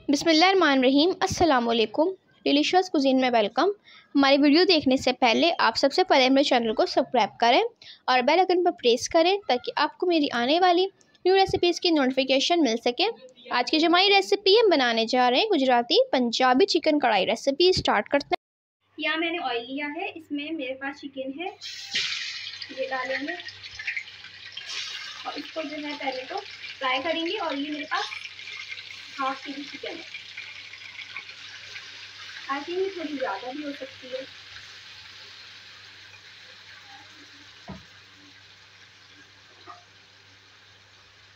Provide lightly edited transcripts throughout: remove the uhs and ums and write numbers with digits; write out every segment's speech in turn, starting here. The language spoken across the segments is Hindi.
बिस्मिल्लाहिर्रहमानिर्रहीम। अस्सलाम वालेकुम। डिलीशियस कुजीन में वेलकम। हमारी वीडियो देखने से पहले आप सबसे पहले मेरे चैनल को सब्सक्राइब करें और बेल आइकन पर प्रेस करें ताकि आपको मेरी आने वाली न्यू रेसिपीज़ की नोटिफिकेशन मिल सके। आज की जो हमारी रेसिपी हम बनाने जा रहे हैं गुजराती पंजाबी चिकन कढ़ाई रेसिपी। स्टार्ट करते हैं। यहाँ मैंने ऑयल लिया है, इसमें मेरे पास चिकन है, ये डालेंगे और इसको जो है पहले तो फ्राई करेंगे। और ये मेरे पास हाफ के जी चिकन है, आई थिंक थोड़ी ज़्यादा भी हो सकती है।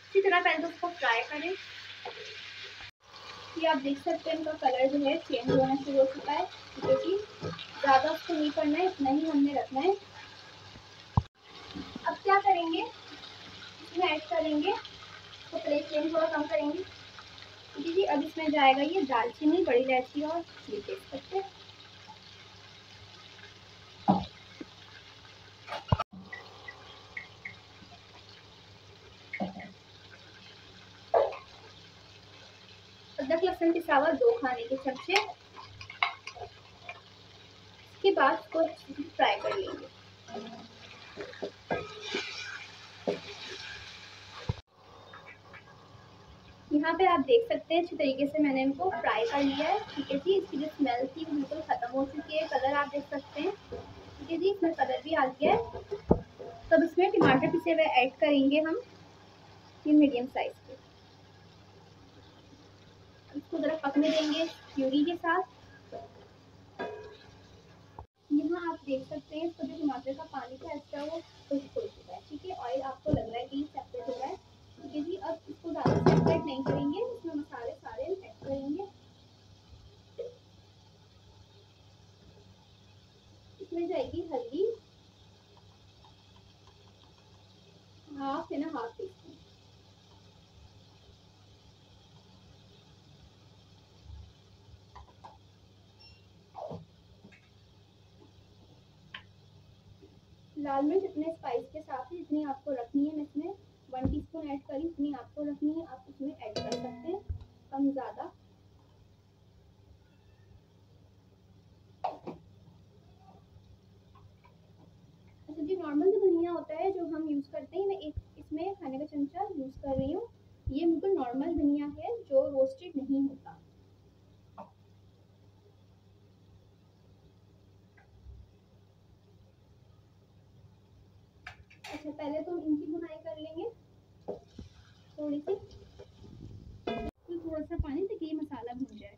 इसी तरह पहले तो उसको फ्राई करें। ये आप देख सकते हैं इनका कलर जो है चेंज होना शुरू हो चुका है, क्योंकि ज़्यादा उसको नहीं करना है, इतना ही हमने रखना है। अब क्या करेंगे, इसमें ऐड करेंगे तो फ्लेम थोड़ा कम करेंगे। जी अब इसमें जाएगा ये दालचीनी, बड़ी इलायची और ये तेजपत्ते। अदरक लहसुन पिसा हुआ 2 खाने के चमचे। इसके बाद इसको फ्राई कर लेंगे। यहाँ पे आप देख सकते हैं अच्छी तरीके से मैंने इनको फ्राई कर लिया है। ठीक है जी, इसकी जो स्मेल थी वो बिल्कुल खत्म हो चुकी है। कलर आप देख सकते हैं। ठीक है जी, इसमें कलर भी आ गया है। तब इसमें टमाटर पिसे हुए ऐड करेंगे हम, ये मीडियम साइज के। इसको जरा पकने देंगे प्यूरी के साथ। यहाँ आप देख सकते हैं इसको जो टमाटर का पानी था एक्स्ट्रा वो खुश्क हो चुका है। ठीक है, ऑयल आपको लग रहा है कि सेपरेट हो रहा है। ठीक है जी, अब इसको ज़्यादा सेपरेट नहीं करेंगे, इसमें मसाले सारे ऐड करेंगे। इसमें जाएगी हल्दी, हाफ टी स्पून। लाल मिर्च अपने स्पाइस के साथ ही जितनी आपको रखनी है, मैं इसमें 1 टीस्पून ऐड करी, जितनी आपको रखनी है आप उसमें ऐड कर सकते हैं, कम ज़्यादा। अच्छा जी, नॉर्मल जो धनिया होता है जो हम यूज़ करते हैं, मैं एक इसमें खाने का चमचा यूज़ कर रही हूँ। ये बिल्कुल नॉर्मल धनिया है जो रोस्टेड नहीं होता। अच्छा, पहले तो इनकी भुनाई कर लेंगे थोड़ी सी, तो थोड़ा सा पानी ताकि ये मसाला भुन जाए।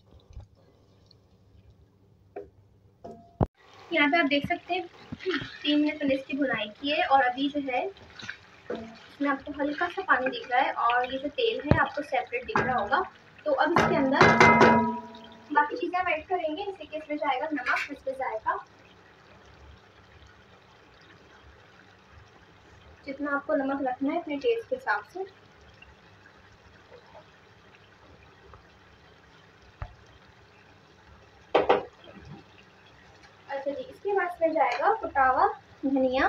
यहाँ पे आप देख सकते हैं 3 मिनट पहले इसकी भुनाई की है और अभी जो है इसमें आपको हल्का सा पानी दिख रहा है और ये जो तेल है आपको सेपरेट दिख रहा होगा। तो अब इसके अंदर बाकी चीज़ें हम ऐड करेंगे, जैसे कि इसमें जाएगा नमक, इसमें जाएगा जितना आपको नमक रखना है अपने टेस्ट के हिसाब से। अच्छा जी, इसके बाद इसमें जाएगा कुटा हुआ धनिया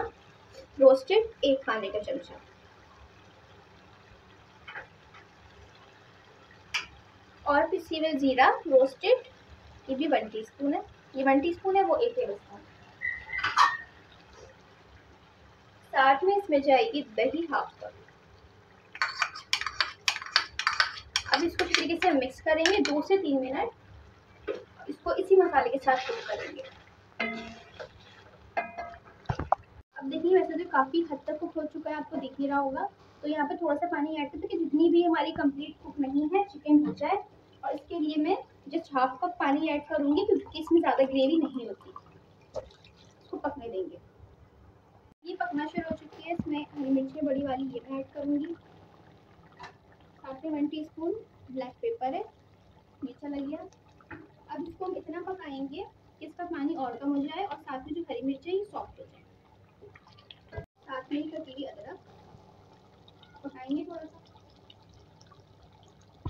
रोस्टेड 1 खाने का चमचा, और पिसी हुई जीरा रोस्टेड, ये भी 1 टीस्पून है। ये 1 टीस्पून है, वो 1 टेबलस्पून। साथ में इसमें जाएगी दही हाफ कप। अब इसको अच्छी तरीके से मिक्स करेंगे 2 से 3 मिनट, इसको इसी मसाले के साथ कुक करेंगे। अब देखिए वैसे तो काफ़ी हद तक कुक हो चुका है, आपको दिख ही रहा होगा। तो यहाँ पे थोड़ा सा पानी ऐड करते कि जितनी भी हमारी कंप्लीट कुक नहीं है चिकन हो जाए। और इसके लिए मैं जस्ट हाफ कप पानी ऐड करूँगी क्योंकि इसमें ज़्यादा ग्रेवी नहीं होती। इसको पकने देंगे। ये पकना शुरू हो चुकी है, इसमें हरी मिर्चें बड़ी वाली ये मैं ऐड करूँगी। साथ में 1 टीस्पून ब्लैक पेपर है, ये चला गया। अब इसको हम इतना पकाएंगे कि इसका पानी और कम हो जाए और साथ में जो हरी मिर्च है ये सॉफ्ट हो जाए। साथ में ही कटी हुई अदरक पकाएंगे थोड़ा सा,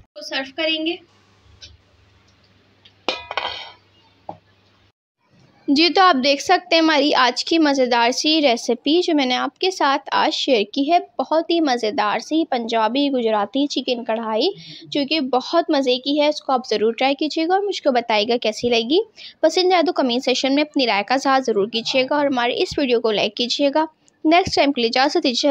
तो सर्व करेंगे। जी, तो आप देख सकते हैं हमारी आज की मज़ेदार सी रेसिपी जो मैंने आपके साथ आज शेयर की है। बहुत ही मज़ेदार सी पंजाबी गुजराती चिकन कढ़ाई जो कि बहुत मज़े की है। इसको आप ज़रूर ट्राई कीजिएगा और मुझको बताइएगा कैसी लगी। पसंद आए तो कमेंट सेक्शन में अपनी राय का इज़हार ज़रूर कीजिएगा और हमारे इस वीडियो को लाइक कीजिएगा। नेक्स्ट टाइम के लिए इजाज़त दीजिए।